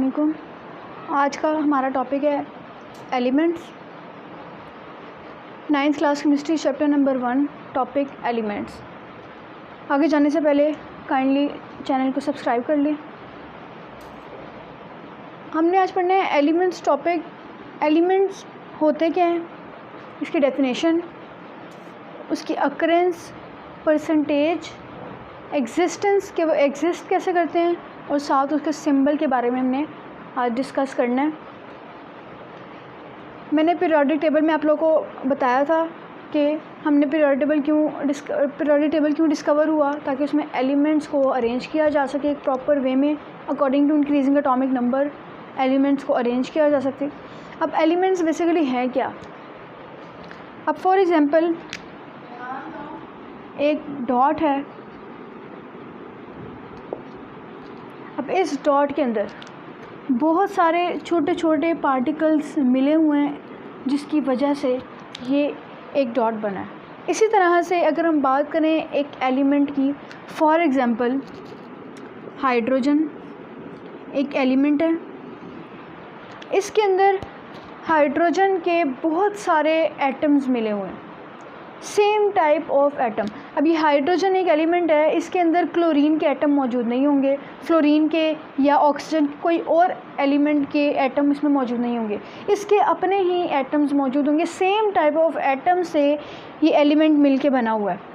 वालेकुम। आज का हमारा टॉपिक है elements. 9th class chemistry chapter number 1 topic elements. आगे जाने से पहले काइंडली चैनल को सब्सक्राइब कर लें। हमने आज पढ़ना है एलिमेंट्स टॉपिक। एलिमेंट्स होते क्या हैं, इसकी डेफिनेशन, उसकी अकरेंस, परसेंटेज, एग्जिस्टेंस के वो एग्जिस्ट कैसे करते हैं, और साथ उसके सिंबल के बारे में हमने आज डिस्कस करना है। मैंने पीरियोडिक टेबल में आप लोगों को बताया था कि हमने पीरियोडिक टेबल क्यों डिस्कवर हुआ, ताकि उसमें एलिमेंट्स को अरेंज किया जा सके एक प्रॉपर वे में according to increasing atomic number. Elements को अरेंज किया जा सकते। अब एलिमेंट्स बेसिकली हैं क्या। अब फॉर एग्जांपल एक डॉट है। अब इस डॉट के अंदर बहुत सारे छोटे छोटे पार्टिकल्स मिले हुए हैं, जिसकी वजह से ये एक डॉट बना है। इसी तरह से अगर हम बात करें एक एलिमेंट की, फॉर एग्जांपल हाइड्रोजन एक एलिमेंट है। इसके अंदर हाइड्रोजन के बहुत सारे एटम्स मिले हुए हैं, सेम टाइप ऑफ एटम। अब ये हाइड्रोजन एक एलिमेंट है, इसके अंदर क्लोरीन के एटम मौजूद नहीं होंगे, फ्लोरीन के या ऑक्सीजन कोई और एलिमेंट के एटम इसमें मौजूद नहीं होंगे, इसके अपने ही एटम्स मौजूद होंगे। सेम टाइप ऑफ एटम से ये एलिमेंट मिलके बना हुआ है।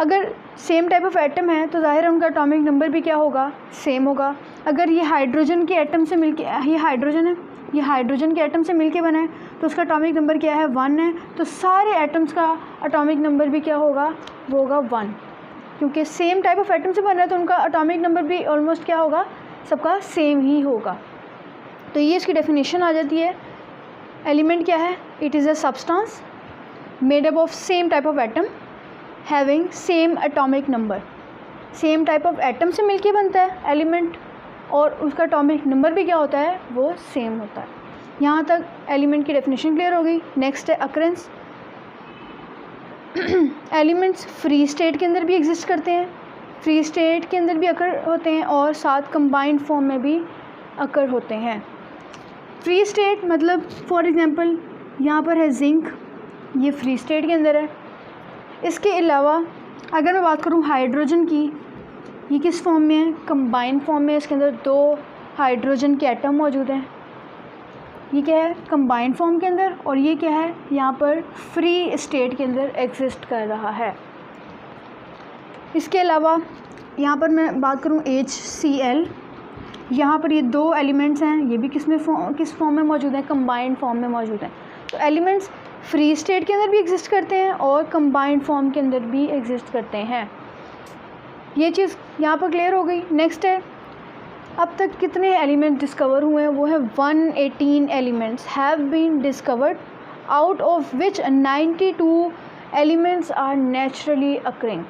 अगर सेम टाइप ऑफ एटम है तो ज़ाहिर है उनका एटॉमिक नंबर भी क्या होगा, सेम होगा। अगर ये हाइड्रोजन के एटम से मिलके, ये हाइड्रोजन है, ये हाइड्रोजन के एटम से मिलके बना है, तो उसका एटॉमिक नंबर क्या है, 1 है। तो सारे एटम्स का एटॉमिक नंबर भी क्या होगा, वो होगा 1, क्योंकि सेम टाइप ऑफ एटम से बन रहा है तो उनका एटॉमिक नंबर भी ऑलमोस्ट क्या होगा, सबका सेम ही होगा। तो ये इसकी डेफिनेशन आ जाती है। एलिमेंट क्या है, it is a substance made up of same type of atom having same atomic number. Same type of atom से मिलके बनता है एलिमेंट, और उसका एटॉमिक नंबर भी क्या होता है, वो सेम होता है। यहाँ तक एलिमेंट की डेफिनेशन क्लियर हो गई। नेक्स्ट है अकरेंस। एलिमेंट्स फ्री स्टेट के अंदर भी एग्जिस्ट करते हैं, फ्री स्टेट के अंदर भी अकर होते हैं, और साथ कंबाइंड फॉर्म में भी अकर होते हैं। फ्री स्टेट मतलब फॉर एग्जांपल यहाँ पर है जिंक, ये फ्री स्टेट के अंदर है। इसके अलावा अगर मैं बात करूँ हाइड्रोजन की, ये किस फॉर्म में है, कंबाइंड फॉर्म में। इसके अंदर 2 हाइड्रोजन के एटम मौजूद हैं। ये क्या है, कंबाइंड फॉर्म के अंदर, और ये क्या है, यहाँ पर फ्री स्टेट के अंदर एग्जिस्ट कर रहा है। इसके अलावा यहाँ पर मैं बात करूँ HCl, यहाँ पर ये 2 एलिमेंट्स हैं, ये भी किस फॉर्म में मौजूद हैं, कंबाइंड फॉर्म में मौजूद हैं। तो एलिमेंट्स फ्री स्टेट के अंदर भी एग्जिस्ट करते हैं और कंबाइंड फॉर्म के अंदर भी एग्जिस्ट करते हैं। ये चीज़ यहाँ पर क्लियर हो गई। नेक्स्ट है, अब तक कितने एलिमेंट डिस्कवर हुए हैं, वो है 118 elements have been discovered, out of which 92 elements are naturally occurring.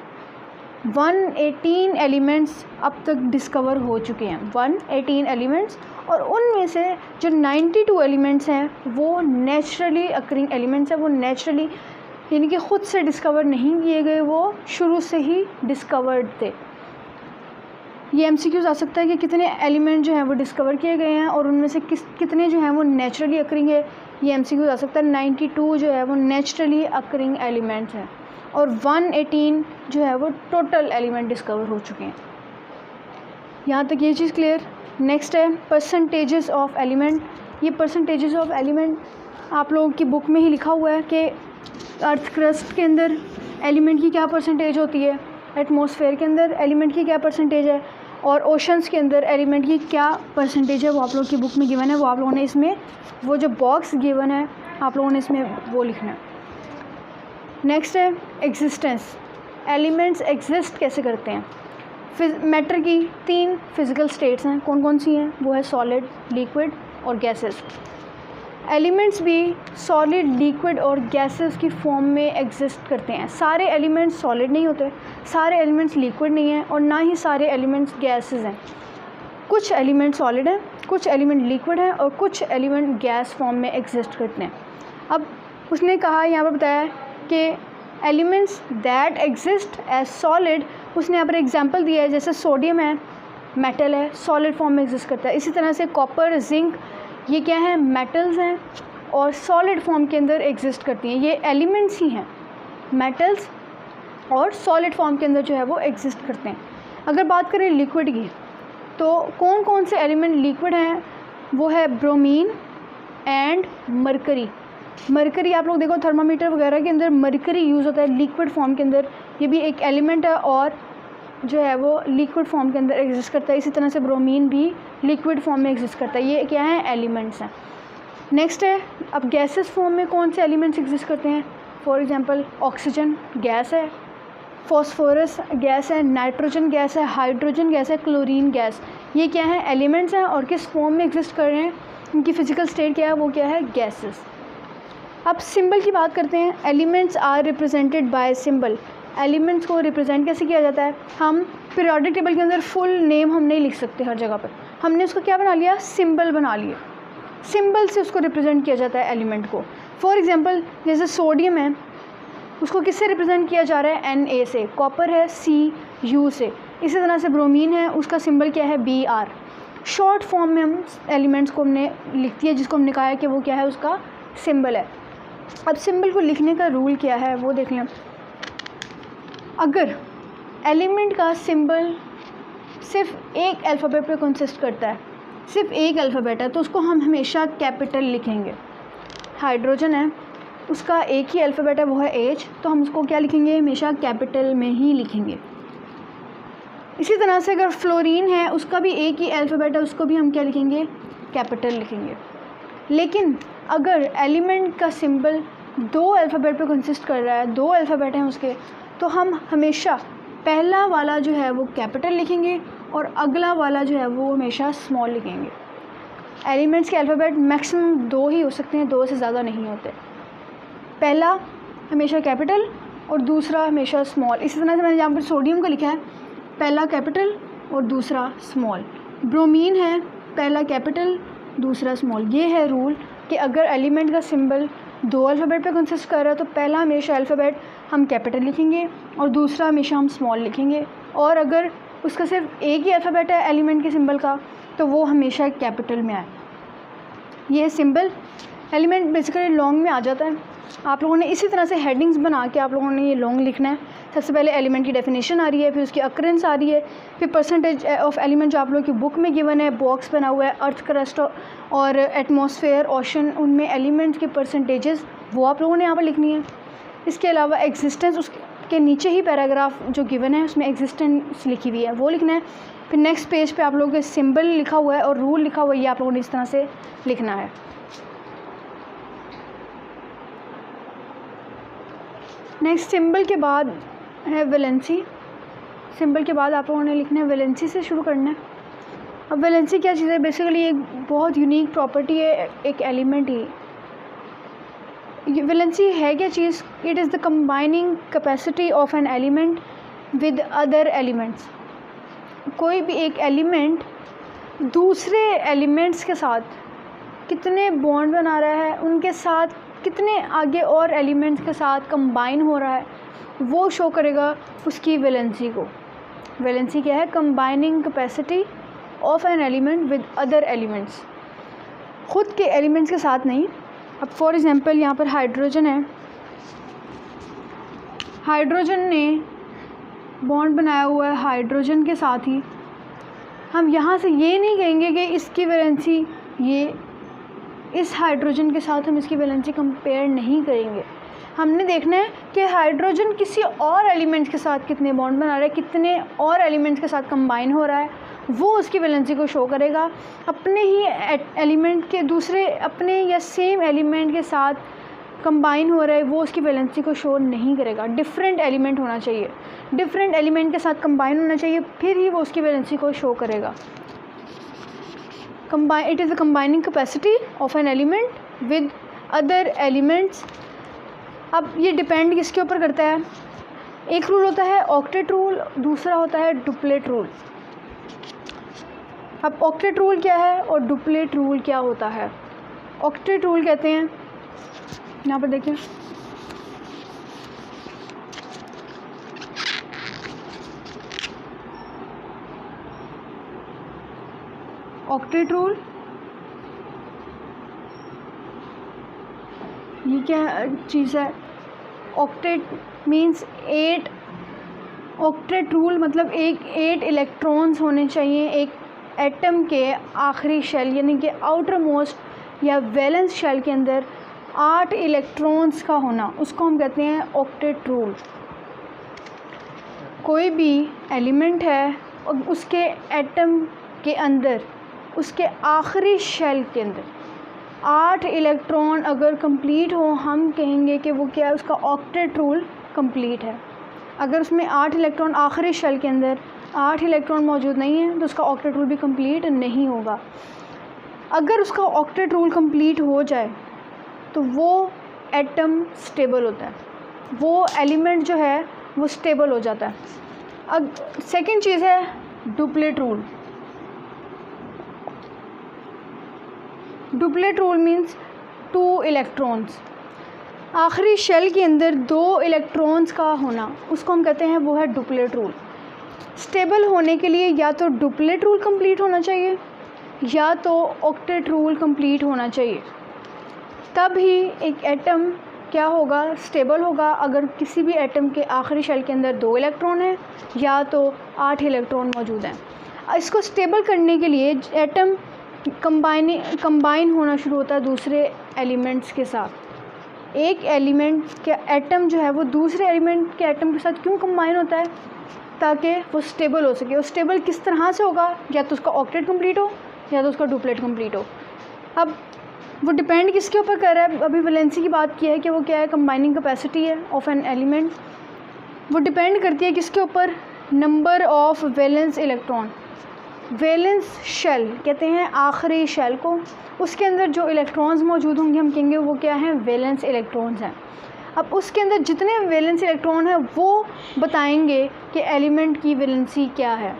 118 elements अब तक डिस्कवर हो चुके हैं, 118 एलिमेंट्स, और उनमें से जो 92 एलिमेंट्स हैं वो नेचुरली अकरिंग एलिमेंट्स हैं। वो नेचुरली यानी कि ख़ुद से डिस्कवर नहीं किए गए, वो शुरू से ही डिस्कवर्ड थे। ये MCQs आ सकता है कि कितने एलिमेंट जो हैं वो डिस्कवर किए गए हैं, और उनमें से कितने जो हैं वो नेचुरली अकरिंग है। ये MCQs आ सकता है। 92 जो है वो नेचुरली अकरिंग एलिमेंट्स हैं, और 118 जो है वो टोटल एलिमेंट डिस्कवर हो चुके हैं। यहाँ तक ये चीज़ क्लियर। नेक्स्ट है परसेंटेजेस ऑफ एलिमेंट। ये परसेंटेजेस ऑफ एलिमेंट आप लोगों की बुक में ही लिखा हुआ है कि अर्थ क्रस्ट के अंदर एलिमेंट की क्या परसेंटेज होती है, एटमॉस्फेयर के अंदर एलिमेंट की क्या परसेंटेज है, और ओशंस के अंदर एलिमेंट की क्या परसेंटेज है, वो आप लोगों की बुक में गिवन है। वो आप लोगों ने इसमें वो जो बॉक्स गिवन है आप लोगों ने इसमें वो लिखना है। नेक्स्ट है एग्जिस्टेंस। एलिमेंट्स एग्जिस्ट कैसे करते हैं। मैटर की 3 फिज़िकल स्टेट्स हैं, कौन कौन सी हैं, वो है सॉलिड, लिक्विड और गैसेस। एलिमेंट्स भी सॉलिड, लिक्विड और गैसेस की फॉर्म में एग्जिस्ट करते हैं। सारे एलिमेंट्स सॉलिड नहीं होते, सारे एलिमेंट्स लिक्विड नहीं हैं, और ना ही सारे एलिमेंट्स गैसेस हैं। कुछ एलिमेंट सॉलिड हैं, कुछ एलिमेंट लिक्विड हैं, और कुछ एलिमेंट गैस फॉर्म में एग्जिस्ट करते हैं। अब उसने कहा, यहाँ पर बताया कि elements that exist as solid, उसने यहाँ पर एग्जांपल दिया है, जैसे सोडियम है, मेटल है, सॉलिड फॉर्म में एग्जिस्ट करता है। इसी तरह से कॉपर, जिंक, ये क्या है, मेटल्स हैं और सॉलिड फॉर्म के अंदर एग्जिस्ट करती हैं। ये एलिमेंट्स ही हैं, मेटल्स और सॉलिड फॉर्म के अंदर जो है वो एग्जिस्ट करते हैं। अगर बात करें लिक्विड की, तो कौन कौन से एलिमेंट लिक्विड हैं, वो है ब्रोमीन एंड मरकरी। मरकरी आप लोग देखो थर्मामीटर वगैरह के अंदर मरकरी यूज़ होता है लिक्विड फॉर्म के अंदर, ये भी एक एलिमेंट है और जो है वो लिक्विड फॉर्म के अंदर एग्जिस्ट करता है। इसी तरह से ब्रोमीन भी लिक्विड फॉर्म में एग्जिस्ट करता है। ये क्या है, एलिमेंट्स हैं। नेक्स्ट है, अब गैसेस फॉर्म में कौन से एलिमेंट्स एग्जिस्ट करते हैं। फॉर एग्जांपल ऑक्सीजन गैस है, फॉस्फोरस गैस है, नाइट्रोजन गैस है, हाइड्रोजन गैस है, क्लोरीन गैस। ये क्या है, एलिमेंट्स हैं और किस फॉर्म में एग्जिस्ट कर रहे हैं, उनकी फिजिकल स्टेट क्या है, वो क्या है, गैसेस। अब सिंबल की बात करते हैं। Elements are represented by symbol. Elements को रिप्रेजेंट कैसे किया जाता है, हम पीरियोडिक टेबल के अंदर फुल नेम हम नहीं लिख सकते हर जगह पर, हमने उसको क्या बना लिया, सिंबल बना लिए। सिंबल से उसको रिप्रेजेंट किया जाता है एलिमेंट को। फॉर एग्जांपल जैसे सोडियम है, उसको किससे रिप्रेजेंट किया जा रहा है, Na से। कॉपर है Cu से। इसी तरह से ब्रोमीन है, उसका सिंबल क्या है, Br। शॉर्ट फॉर्म में हम एलिमेंट्स को हमने लिख दिया, जिसको हमने कहा है कि वो क्या है, उसका सिंबल है। अब सिंबल को लिखने का रूल क्या है वो देख लें। अगर एलिमेंट का सिंबल सिर्फ एक अल्फ़ाबेट पे कंसिस्ट करता है, सिर्फ एक अल्फ़ाबेट है, तो उसको हम हमेशा कैपिटल लिखेंगे। हाइड्रोजन है, उसका एक ही अल्फ़ाबेट है, वो है H, तो हम उसको क्या लिखेंगे, हमेशा कैपिटल में ही लिखेंगे। इसी तरह से अगर फ्लोरीन है, उसका भी एक ही अल्फ़ाबेट है, उसको भी हम क्या लिखेंगे, कैपिटल लिखेंगे। लेकिन अगर एलिमेंट का सिंबल दो अल्फ़ाबेट पे कंसिस्ट कर रहा है, दो अल्फ़ाबेट हैं उसके, तो हम हमेशा पहला वाला जो है वो कैपिटल लिखेंगे और अगला वाला जो है वो हमेशा स्मॉल लिखेंगे। एलिमेंट्स के अल्फ़ाबेट मैक्सिमम दो ही हो सकते हैं, दो से ज़्यादा नहीं होते। पहला हमेशा कैपिटल और दूसरा हमेशा स्मॉल। इसी तरह से मैंने यहाँ पर सोडियम का लिखा है, पहला कैपिटल और दूसरा स्मॉल। ब्रोमीन है, पहला कैपिटल दूसरा स्मॉल। ये है रूल कि अगर एलिमेंट का सिंबल दो अल्फ़ाबेट पे कंसिस्ट कर रहा है तो पहला हमेशा अल्फ़ाबेट हम कैपिटल लिखेंगे और दूसरा हमेशा हम स्मॉल लिखेंगे। और अगर उसका सिर्फ एक ही अल्फ़ाबेट है एलिमेंट के सिंबल का, तो वो हमेशा कैपिटल में आए। ये सिंबल एलिमेंट बेसिकली लॉन्ग में आ जाता है। आप लोगों ने इसी तरह से हेडिंग्स बना के आप लोगों ने ये लॉन्ग लिखना है। सबसे पहले एलिमेंट की डेफिनेशन आ रही है, फिर उसकी अकरेंस आ रही है, फिर परसेंटेज ऑफ एलिमेंट जो आप लोगों की बुक में गिवन है, बॉक्स बना हुआ है, अर्थ क्रस्ट और एटमॉस्फेयर, ओशन, उनमें एलिमेंट्स की परसेंटेजेस वो आप लोगों ने यहाँ पर लिखनी है। इसके अलावा एग्जिस्टेंस, उसके नीचे ही पैराग्राफ जो गिवन है उसमें एग्जिस्टेंस लिखी हुई है, वो लिखना है। फिर नेक्स्ट पेज पे आप लोगों के सिंबल लिखा हुआ है और रूल लिखा हुआ है, ये आप लोगों ने इस तरह से लिखना है। नेक्स्ट सिंबल के बाद है वैलेंसी। सिंबल के बाद आप लोगों ने लिखना है, वैलेंसी से शुरू करना है। अब वैलेंसी क्या चीज़ है, बेसिकली एक बहुत यूनिक प्रॉपर्टी है एक एलिमेंट ही। वैलेंसी है क्या चीज़, it is the combining capacity of an element with other elements. कोई भी एक एलिमेंट दूसरे एलिमेंट्स के साथ कितने बॉन्ड बना रहा है, उनके साथ कितने आगे और एलिमेंट्स के साथ कंबाइन हो रहा है, वो शो करेगा उसकी वैलेंसी को। वैलेंसी क्या है, combining capacity of an element with other elements, ख़ुद के एलिमेंट्स के साथ नहीं। अब फॉर एग्जांपल यहाँ पर हाइड्रोजन है, हाइड्रोजन ने बॉन्ड बनाया हुआ है हाइड्रोजन के साथ ही। हम यहाँ से ये नहीं कहेंगे कि इसकी वैलेंसी ये इस हाइड्रोजन के साथ हम इसकी वैलेंसी कंपेयर नहीं करेंगे। हमने देखना है कि हाइड्रोजन किसी और एलिमेंट्स के साथ कितने बॉन्ड बना रहा है, कितने और एलिमेंट्स के साथ कंबाइन हो रहा है, वो उसकी वैलेंसी को शो करेगा। अपने ही एलिमेंट के दूसरे अपने या सेम एलिमेंट के साथ कंबाइन हो रहा है, वो उसकी वैलेंसी को शो नहीं करेगा। डिफरेंट एलिमेंट होना चाहिए, डिफरेंट एलिमेंट के साथ कंबाइन होना चाहिए, फिर ही वो उसकी वैलेंसी को शो करेगा। It is the combining capacity of an element with other elements. अब ये डिपेंड किसके ऊपर करता है, एक रूल होता है ऑक्टेट रूल, दूसरा होता है डुप्लेट रूल। अब ऑक्टेट रूल क्या है और डुप्लेट रूल क्या होता है। ऑक्टेट रूल कहते हैं, यहाँ पर देखिए, ऑक्टेट रूल, ये क्या चीज़ है? ऑक्टेट मीन्स 8, ऑक्टेट रूल मतलब 8 इलेक्ट्रॉन्स होने चाहिए एक एटम के आखिरी शेल यानी कि आउटर मोस्ट या वैलेंस शेल के अंदर 8 इलेक्ट्रॉन्स का होना, उसको हम कहते हैं ऑक्टेट रूल। कोई भी एलिमेंट है और उसके एटम के अंदर, उसके आखिरी शेल के अंदर 8 इलेक्ट्रॉन अगर कंप्लीट हो, हम कहेंगे कि वो क्या है, उसका ऑक्टेट रूल कंप्लीट है। अगर उसमें 8 इलेक्ट्रॉन आखिरी शेल के अंदर 8 इलेक्ट्रॉन मौजूद नहीं है तो उसका ऑक्टेट रूल भी कंप्लीट नहीं होगा। अगर उसका ऑक्टेट रूल कंप्लीट हो जाए तो वो एटम स्टेबल होता है, वो एलिमेंट जो है वो स्टेबल हो जाता है। अब सेकंड चीज़ है duplet rule. Duplet rule means 2 electrons, आखिरी शेल के अंदर 2 इलेक्ट्रॉन्स का होना, उसको हम कहते हैं वो है डुप्लेट रूल। स्टेबल होने के लिए या तो डुप्लेट रूल कंप्लीट होना चाहिए या तो ऑक्टेट रूल कंप्लीट होना चाहिए, तब ही एक एटम क्या होगा, स्टेबल होगा। अगर किसी भी एटम के आखिरी शेल के अंदर 2 इलेक्ट्रॉन हैं या तो 8 इलेक्ट्रॉन मौजूद हैं। इसको स्टेबल करने के लिए एटम कंबाइन होना शुरू होता है दूसरे एलिमेंट्स के साथ। एक एलिमेंट के एटम जो है वो दूसरे एलिमेंट के एटम के साथ क्यों कंबाइन होता है? ताकि वो स्टेबल हो सके। और स्टेबल किस तरह से होगा? या तो उसका ऑक्टेट कंप्लीट हो या तो उसका डुप्लेट कंप्लीट हो। अब वो डिपेंड किसके ऊपर कर रहा है? अभी वैलेंसी की बात की है कि वो क्या है, कंबाइनिंग कैपेसिटी है ऑफ एन एलिमेंट। वो डिपेंड करती है किसके ऊपर? Number of valence electron. Valence shell कहते हैं आखिरी शेल को, उसके अंदर जो इलेक्ट्रॉन्स मौजूद होंगे हम कहेंगे वो क्या हैं, वैलेंस इलेक्ट्रॉन्स हैं। अब उसके अंदर जितने वैलेंस इलेक्ट्रॉन हैं वो बताएंगे कि एलिमेंट की वैलेंसी क्या है।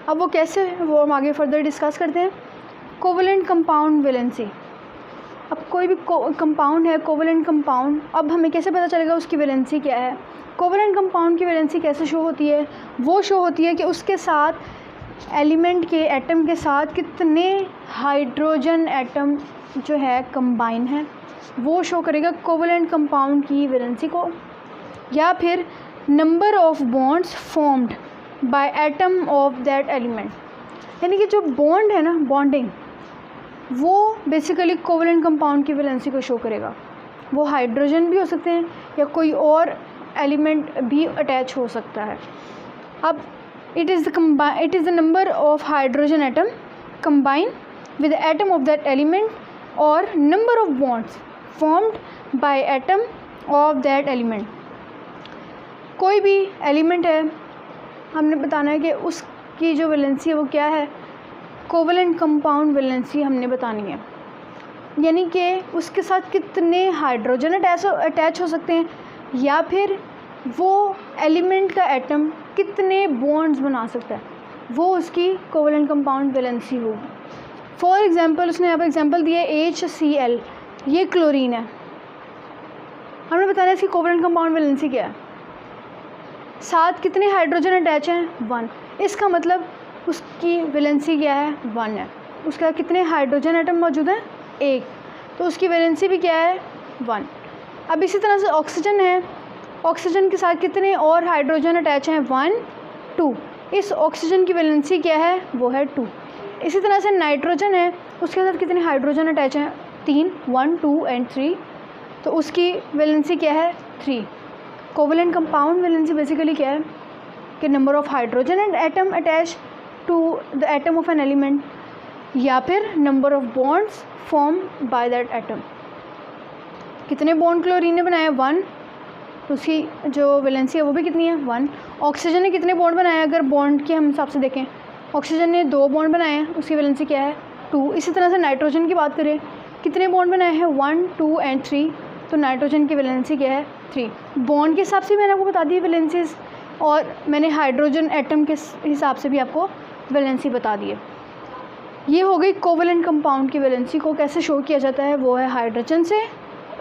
अब वो कैसे, वो हम आगे फर्दर डिस्कस करते हैं। Covalent compound valency. अब कोई भी कंपाउंड है, कोवेलेंट कंपाउंड, अब हमें कैसे पता चलेगा उसकी वैलेंसी क्या है? कोवेलेंट कंपाउंड की वैलेंसी कैसे शो होती है? वो शो होती है कि उसके साथ एलिमेंट के एटम के साथ कितने हाइड्रोजन एटम जो है कंबाइन है, वो शो करेगा कोवेलेंट कंपाउंड की वैलेंसी को। या फिर number of bonds formed by atom of that element, यानी कि जो बॉन्ड है ना, बॉन्डिंग, वो बेसिकली कोवेलेंट कंपाउंड की वैलेंसी को शो करेगा। वो हाइड्रोजन भी हो सकते हैं या कोई और एलिमेंट भी अटैच हो सकता है। अब it is the number of hydrogen atom combined with the atom of that element or number of bonds formed by atom of that element। कोई भी एलिमेंट है, हमने बताना है कि उसकी जो वैलेंसी है वो क्या है, कोवेलेंट कंपाउंड वैलेंसी हमने बतानी है। यानी कि उसके साथ कितने हाइड्रोजन अटैच हो सकते हैं या फिर वो एलिमेंट का एटम कितने बॉन्ड्स बना सकता है, वो उसकी कोवेलेंट कंपाउंड वैलेंसी होगी। फॉर एग्जांपल उसने यहाँ पर एग्जांपल दिया है HCl, ये क्लोरीन है। हमने बताना है इसकी कोवेलेंट कंपाउंड वैलेंसी क्या है। साथ कितने हाइड्रोजन अटैच हैं? 1। इसका मतलब उसकी वैलेंसी क्या है? 1 है। उसके साथ कितने हाइड्रोजन एटम मौजूद हैं? 1, तो उसकी वैलेंसी भी क्या है? 1। अब इसी तरह से ऑक्सीजन है, ऑक्सीजन के साथ कितने और हाइड्रोजन अटैच हैं? 1, 2। इस ऑक्सीजन की वैलेंसी क्या है? वो है 2। इसी तरह से नाइट्रोजन है, उसके साथ कितने हाइड्रोजन अटैच हैं? 3, 1, 2 एंड 3, तो उसकी वैलेंसी क्या है? 3। कोवेलेंट कंपाउंड वैलेंसी बेसिकली क्या है कि number of hydrogen and atom attach to the atom of an element या फिर number of bonds form by that atom. कितने बॉन्ड क्लोरीन ने बनाया? 1, तो उसकी जो वैलेंसी है वो भी कितनी है? 1। ऑक्सीजन ने कितने बॉन्ड बनाए? अगर बॉन्ड के हम हिसाब से देखें, ऑक्सीजन ने 2 बॉन्ड बनाए हैं, उसकी वैलेंसी क्या है? 2। इसी तरह से नाइट्रोजन की बात करें, कितने बॉन्ड बनाए हैं? 1, 2 एंड 3, तो नाइट्रोजन की वैलेंसी क्या है? 3। बॉन्ड के हिसाब से मैंने आपको बता दी वैलेंसीज, और मैंने हाइड्रोजन एटम के हिसाब से भी आपको वैलेंसी बता दी है। ये हो गई कोवेलेंट कंपाउंड की वैलेंसी। को कैसे शो किया जाता है? वो है हाइड्रोजन से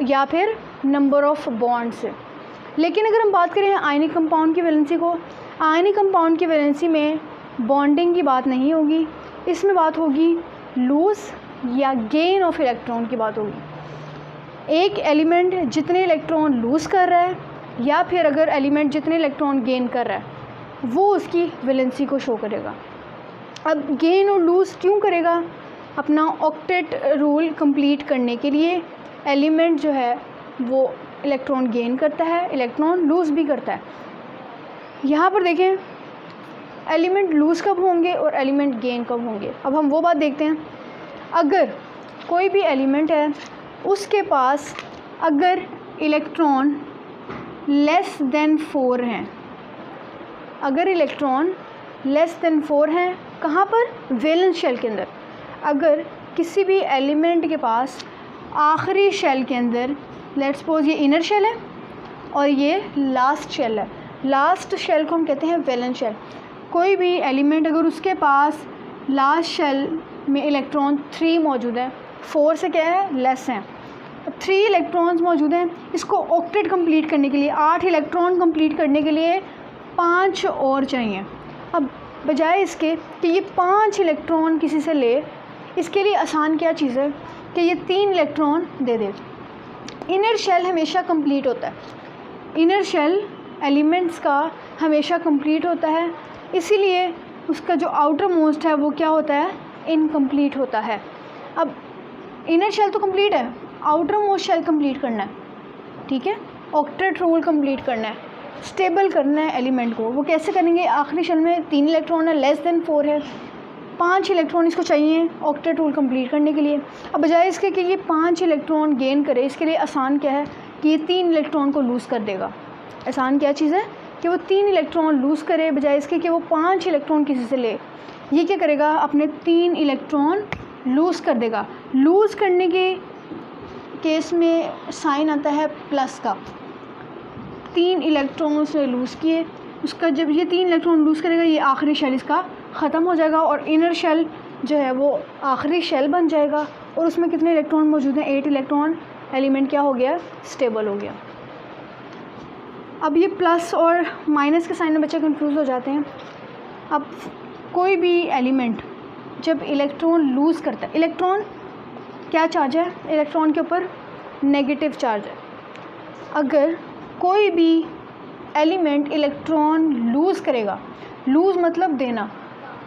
या फिर नंबर ऑफ बॉन्ड से। लेकिन अगर हम बात करें आयनिक कंपाउंड की वैलेंसी को, आयनिक कंपाउंड की वैलेंसी में बॉन्डिंग की बात नहीं होगी, इसमें बात होगी लूज़ या गेन ऑफ इलेक्ट्रॉन की बात होगी। एक एलिमेंट जितने इलेक्ट्रॉन लूज़ कर रहा है या फिर अगर एलिमेंट जितने इलेक्ट्रॉन गेन कर रहा है वो उसकी वैलेंसी को शो करेगा। अब गेन और लूज़ क्यों करेगा? अपना ऑक्टेट रूल कंप्लीट करने के लिए एलिमेंट जो है वो इलेक्ट्रॉन गेन करता है, इलेक्ट्रॉन लूज़ भी करता है। यहाँ पर देखें एलिमेंट लूज़ कब होंगे और एलिमेंट गेन कब होंगे। अब हम वो बात देखते हैं, अगर कोई भी एलिमेंट है उसके पास अगर इलेक्ट्रॉन लेस देन 4 हैं, अगर इलेक्ट्रॉन लेस देन 4 हैं कहाँ पर? वैलेंस शेल के अंदर। अगर किसी भी एलिमेंट के पास आखिरी शेल के अंदर, लेट्स सपोज ये इनर शेल है और ये लास्ट शेल है, लास्ट शेल को हम कहते हैं वैलेंस शेल। कोई भी एलिमेंट अगर उसके पास लास्ट शेल में इलेक्ट्रॉन 3 मौजूद है, 4 से क्या है लेस हैं, 3 इलेक्ट्रॉन्स मौजूद हैं, इसको ऑक्टेट कंप्लीट करने के लिए 8 इलेक्ट्रॉन कंप्लीट करने के लिए 5 और चाहिए। अब बजाय इसके कि ये 5 इलेक्ट्रॉन किसी से ले, इसके लिए आसान क्या चीज़ है कि ये 3 इलेक्ट्रॉन दे दे। इनर शेल हमेशा कंप्लीट होता है, इनर शेल एलिमेंट्स का हमेशा कंप्लीट होता है, इसीलिए उसका जो आउटर मोस्ट है वो क्या होता है? इनकम्प्लीट होता है। अब इनर शेल तो कंप्लीट है, आउटर मोस्ट शेल कंप्लीट करना है, ठीक है, ऑक्टेट रूल कंप्लीट करना है, स्टेबल करना है एलिमेंट को। वो कैसे करेंगे? आखिरी शेल में 3 इलेक्ट्रॉन है, लेस देन 4 है, 5 इलेक्ट्रॉन इसको चाहिए ऑक्टेट रूल कंप्लीट करने के लिए। अब बजाय इसके कि ये 5 इलेक्ट्रॉन गेन करे, इसके लिए आसान क्या है कि ये 3 इलेक्ट्रॉन को लूज़ कर देगा। आसान क्या चीज़ है कि वो 3 इलेक्ट्रॉन लूज़ करे, बजाय इसके कि वो 5 इलेक्ट्रॉन किसी से ले। ये क्या करेगा? अपने 3 इलेक्ट्रॉन लूज़ कर देगा। लूज़ करने के केस में साइन आता है प्लस का। 3 इलेक्ट्रॉन उसने लूज़ किए, उसका जब ये 3 इलेक्ट्रॉन लूज़ करेगा ये आखिरी शेल इसका ख़त्म हो जाएगा और इनर शेल जो है वो आखिरी शेल बन जाएगा और उसमें कितने इलेक्ट्रॉन मौजूद हैं? 8 इलेक्ट्रॉन। एलिमेंट क्या हो गया? स्टेबल हो गया। अब ये प्लस और माइनस के साइन में बच्चे कंफ्यूज हो जाते हैं। अब कोई भी एलिमेंट जब इलेक्ट्रॉन लूज़ करता है, इलेक्ट्रॉन क्या चार्ज है? इलेक्ट्रॉन के ऊपर नेगेटिव चार्ज है। अगर कोई भी एलिमेंट इलेक्ट्रॉन लूज़ करेगा, लूज़ मतलब देना,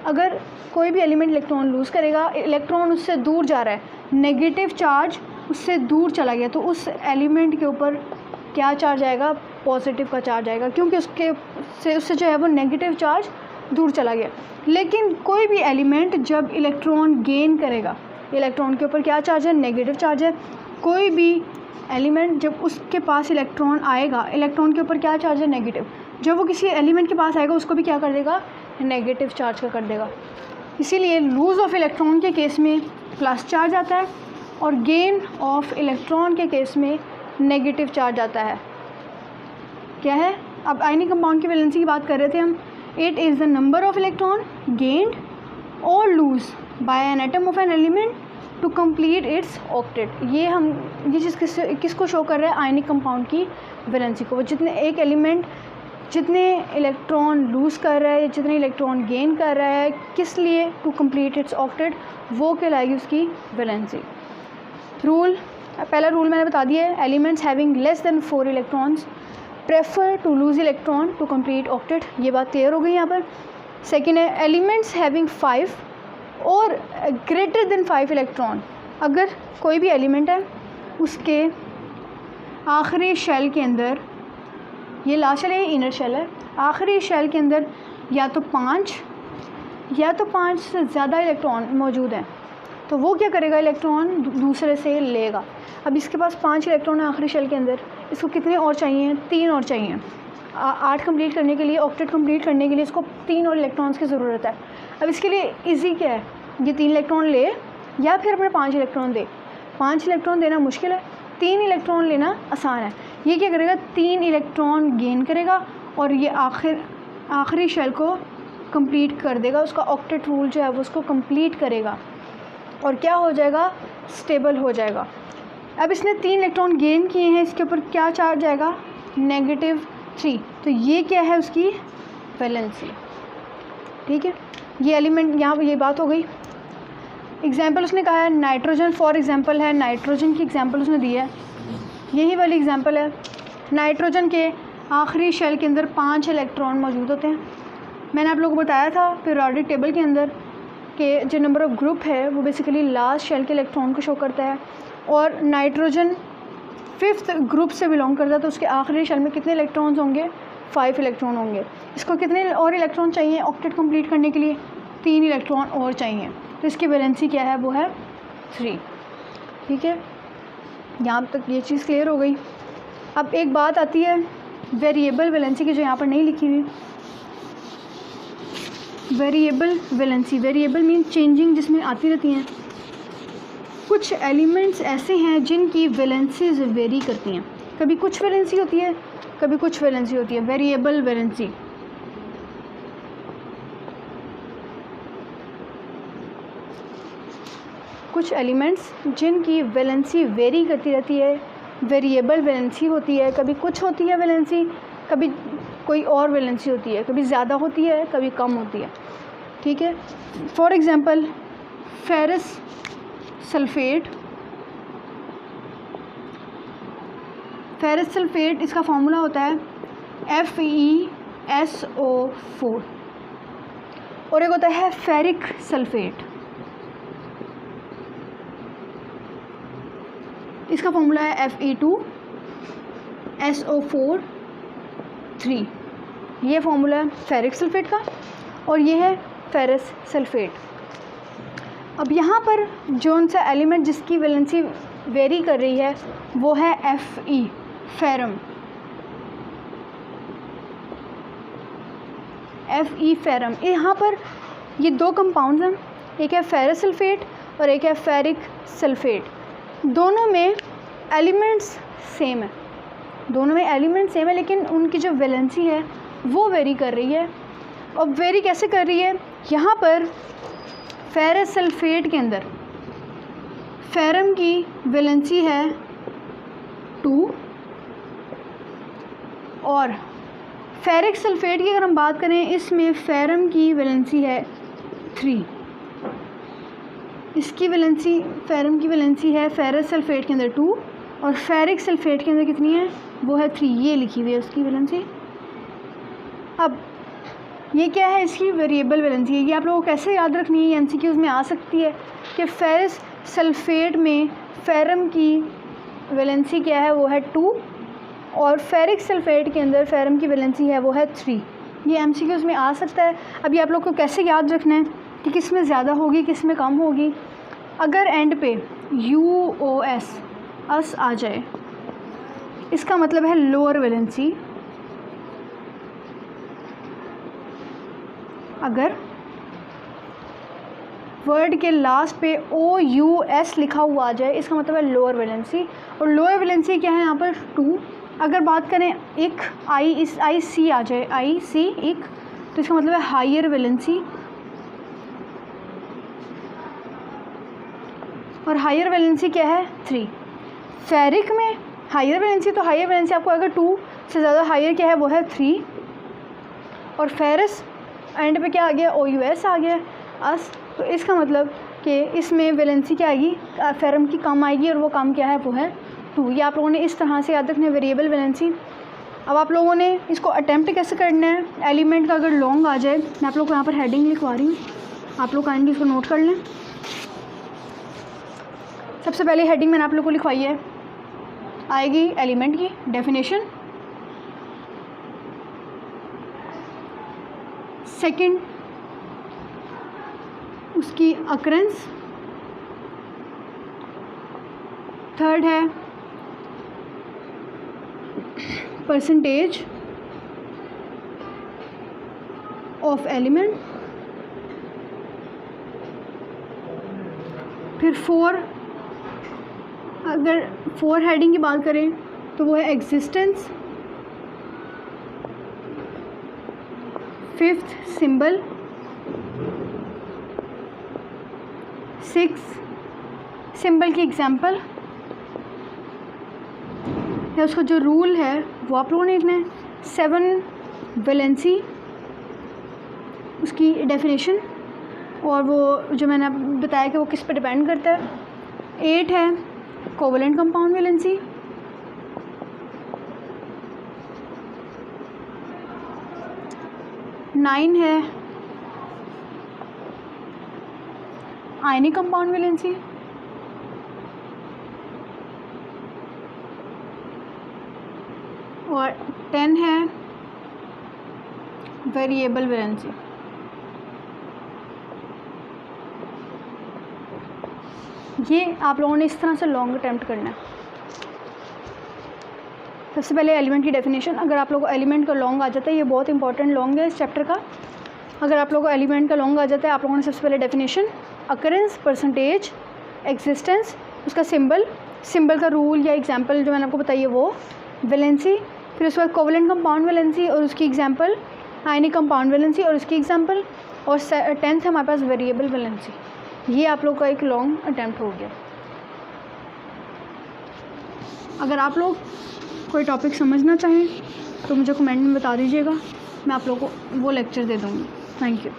अगर कोई भी एलिमेंट इलेक्ट्रॉन लूज़ करेगा, इलेक्ट्रॉन उससे दूर जा रहा है, नेगेटिव चार्ज उससे दूर चला गया, तो उस एलिमेंट के ऊपर क्या चार्ज आएगा? पॉजिटिव का चार्ज आएगा, क्योंकि उससे जो है वो नेगेटिव चार्ज दूर चला गया। लेकिन कोई भी एलिमेंट जब इलेक्ट्रॉन गेन करेगा, इलेक्ट्रॉन के ऊपर क्या चार्ज है? नेगेटिव चार्ज है। कोई भी एलिमेंट जब उसके पास इलेक्ट्रॉन आएगा, इलेक्ट्रॉन के ऊपर क्या चार्ज है? नेगेटिव। जब वो किसी एलिमेंट के पास आएगा उसको भी क्या कर देगा? नेगेटिव चार्ज का कर देगा। इसीलिए लूज़ ऑफ इलेक्ट्रॉन के केस में प्लस चार्ज आता है और गेन ऑफ इलेक्ट्रॉन के केस में नेगेटिव चार्ज आता है। क्या है? अब आयनिक कंपाउंड की वैलेंसी की बात कर रहे थे हम। It is the number of electron gained और loose by an atom of an element to complete its octet. ये चीज़ किसको शो कर रहा है? आयनिक कंपाउंड की वैलेंसी को। वो जितने एक एलिमेंट जितने इलेक्ट्रॉन लूज़ कर रहा है, जितने इलेक्ट्रॉन गेन कर रहा है, किस लिए? टू कंप्लीट इट्स ऑक्टेट, वो कहलाएगी उसकी वैलेंसी। रूल, पहला रूल मैंने बता दिया है, elements having less than 4 electrons prefer to lose electron to complete octet. ये बात क्लियर हो गई यहाँ पर। सेकेंड है एलिमेंट्स हैविंग 5 और ग्रेटर देन 5 इलेक्ट्रॉन। अगर कोई भी एलिमेंट है उसके आखिरी शेल के अंदर, ये लास्ट शेल है, इनर शेल है, आखिरी शेल के अंदर या तो 5 से ज़्यादा इलेक्ट्रॉन मौजूद हैं, तो वो क्या करेगा? इलेक्ट्रॉन दूसरे से लेगा। अब इसके पास 5 इलेक्ट्रॉन है आखिरी शेल के अंदर, इसको कितने और चाहिए? 3 और चाहिए। 8 कंप्लीट करने के लिए, ऑक्टेट कंप्लीट करने के लिए इसको 3 और इलेक्ट्रॉन्स की ज़रूरत है। अब इसके लिए इजी क्या है? ये 3 इलेक्ट्रॉन ले या फिर अपने 5 इलेक्ट्रॉन दे। 5 इलेक्ट्रॉन देना मुश्किल है, 3 इलेक्ट्रॉन लेना आसान है। ये क्या करेगा? 3 इलेक्ट्रॉन गेन करेगा और ये आखिरी शेल को कंप्लीट कर देगा। उसका ऑक्टेट रूल जो है वो उसको कंप्लीट करेगा और क्या हो जाएगा? स्टेबल हो जाएगा। अब इसने 3 इलेक्ट्रॉन गेन किए हैं, इसके ऊपर क्या चार्ज आएगा? -3। तो ये क्या है? उसकी वैलेंसी। ठीक है, ये एलिमेंट यहाँ पर ये बात हो गई। एग्जाम्पल उसने कहा है नाइट्रोजन, फॉर एग्जांपल है नाइट्रोजन की एग्जांपल उसने दी है, यही वाली एग्जांपल है। नाइट्रोजन के आखिरी शेल के अंदर 5 इलेक्ट्रॉन मौजूद होते हैं। मैंने आप लोगों को बताया था पीरियोडिक टेबल के अंदर कि जो नंबर ऑफ़ ग्रुप है वो बेसिकली लास्ट शेल के इलेक्ट्रॉन को शो करता है, और नाइट्रोजन 5th ग्रुप से बिलोंग करता है, तो उसके आखिरी शेल में कितने इलेक्ट्रॉन्स होंगे? 5 इलेक्ट्रॉन होंगे। इसको कितने और इलेक्ट्रॉन चाहिए ऑक्टेट कंप्लीट करने के लिए? 3 इलेक्ट्रॉन और चाहिए, तो इसकी वैलेंसी क्या है? वो है 3। ठीक है, यहाँ तक ये चीज़ क्लियर हो गई। अब एक बात आती है वेरिएबल वैलेंसी की, जो यहाँ पर नहीं लिखी हुई। Variable valency, variable mean changing, जिसमें आती रहती हैं। कुछ एलिमेंट्स ऐसे हैं जिनकी वैलेंसीज वेरी करती हैं, कभी कुछ वैलेंसी होती है, कभी कुछ वैलेंसी होती है, वेरिएबल वैलेंसी। कुछ एलिमेंट्स जिनकी वैलेंसी वेरी करती रहती है, वेरिएबल वैलेंसी होती है। कभी कुछ होती है वैलेंसी, कभी कोई और वैलेंसी होती है, कभी ज़्यादा होती है, कभी कम होती है। ठीक है, for example ferrous sulphate, ferrous sulphate इसका फार्मूला होता है FeSO4, और एक होता है फेरिक सल्फ़ेट, इसका फार्मूला है Fe2SO4 3। ये फार्मूला है फेरिक सल्फ़ेट का, और ये है फेरस सल्फ़ेट। अब यहाँ पर जोन सा एलिमेंट जिसकी वैलेंसी वेरी कर रही है वो है Fe, फेरम। Fe फेरम, यहाँ पर ये 2 कंपाउंड्स हैं, एक है फेरस सल्फ़ेट और एक है फेरिक सल्फ़ेट। दोनों में एलिमेंट्स सेम है, दोनों में एलिमेंट सेम है, लेकिन उनकी जो वैलेंसी है वो वेरी कर रही है। अब वेरी कैसे कर रही है? यहाँ पर फेरस सल्फ़ेट के अंदर फेरम की वैलेंसी है 2, और फेरिक सल्फ़ेट की अगर हम बात करें, इसमें फेरम की वैलेंसी है 3। इसकी वैलेंसी, फेरम की वैलेंसी है फेरस सल्फ़ेट के अंदर 2, और फेरिक सल्फ़ेट के अंदर कितनी है? वो है 3। ये लिखी हुई है उसकी वैलेंसी। अब ये क्या है? इसकी वेरिएबल वैलेंसी है। ये आप लोगों को कैसे याद रखनी है? ये MCQs में आ सकती है कि फेरस सल्फ़ेट में फेरम की वैलेंसी क्या है? वो है 2, और फेरिक सल्फ़ेट के अंदर फेरम की वैलेंसी है वो है 3। ये MCQs में आ सकता है। अभी आप लोग को कैसे याद रखना है कि किस में ज़्यादा होगी, किस में कम होगी? अगर एंड पे UOS अस आ जाए, इसका मतलब है लोअर वैलेंसी। अगर वर्ड के लास्ट पे OUS लिखा हुआ आ जाए, इसका मतलब है लोअर वैलेंसी, और लोअर वैलेंसी क्या है यहाँ पर? 2। अगर बात करें एक IC आ जाए, IC एक, तो इसका मतलब है हायर वैलेंसी, और हायर वैलेंसी क्या है? 3। फेरिक में हायर वैलेंसी, तो हायर वैलेंसी आपको अगर 2 से ज़्यादा हायर क्या है? वो है 3। और फेरस एंड पे क्या आ गया? OUS आ गया अस, तो इसका मतलब कि इसमें वैलेंसी क्या आएगी? फेरम की कम आएगी, और वो कम क्या है? वो है 2। ये आप लोगों ने इस तरह से याद रखना है, वेरिएबल वैलेंसी। अब आप लोगों ने इसको अटैम्प्ट कैसे करना है? एलिमेंट का अगर लॉन्ग आ जाए, मैं आप लोग को यहाँ पर हेडिंग लिखवा रही हूँ, आप लोग काइंडली इसको नोट कर लें। सबसे पहले हेडिंग मैंने आप लोग को लिखवाई है, आएगी एलिमेंट की डेफिनेशन, सेकंड उसकी अकरेंस, थर्ड है परसेंटेज ऑफ एलिमेंट, फिर 4, अगर 4 हेडिंग की बात करें तो वो है एग्जिस्टेंस, 5th सिंबल, 6 सिंबल की एग्जांपल, या उसका जो रूल है वो आप लोगों ने लिखना है, 7 वैलेंसी उसकी डेफिनेशन, और वो जो मैंने बताया कि वो किस पे डिपेंड करता है। 8 है कोवेलेंट कंपाउंड वैलेंसी। 9 है आयनिक कंपाउंड वैलेंसी। और 10 है वेरिएबल वैलेंसी। ये आप लोगों ने इस तरह से लॉन्ग अटैम्प्ट करना है। सबसे पहले एलिमेंट की डेफिनेशन, अगर आप लोगों को एलिमेंट का लॉन्ग आ जाता है, ये बहुत इंपॉर्टेंट लॉन्ग है इस चैप्टर का। अगर आप लोगों को एलिमेंट का लॉन्ग आ जाता है, आप लोगों ने सबसे पहले डेफिनेशन, अकरेंस, परसेंटेज, एग्जिस्टेंस, उसका सिंबल का रूल या एग्जांपल जो मैंने आपको बताई है वो, वैलेंसी, फिर उसके बाद कोवेलेंट कंपाउंड वैलेंसी और उसकी एग्जांपल, आयनिक कंपाउंड वैलेंसी और उसकी एग्जांपल, और 10th है हमारे पास वेरिएबल वैलेंसी। ये आप लोग का एक लॉन्ग अटैम्प्ट हो गया। अगर आप लोग कोई टॉपिक समझना चाहें तो मुझे कमेंट में बता दीजिएगा, मैं आप लोगों को वो लेक्चर दे दूँगी। Thank you.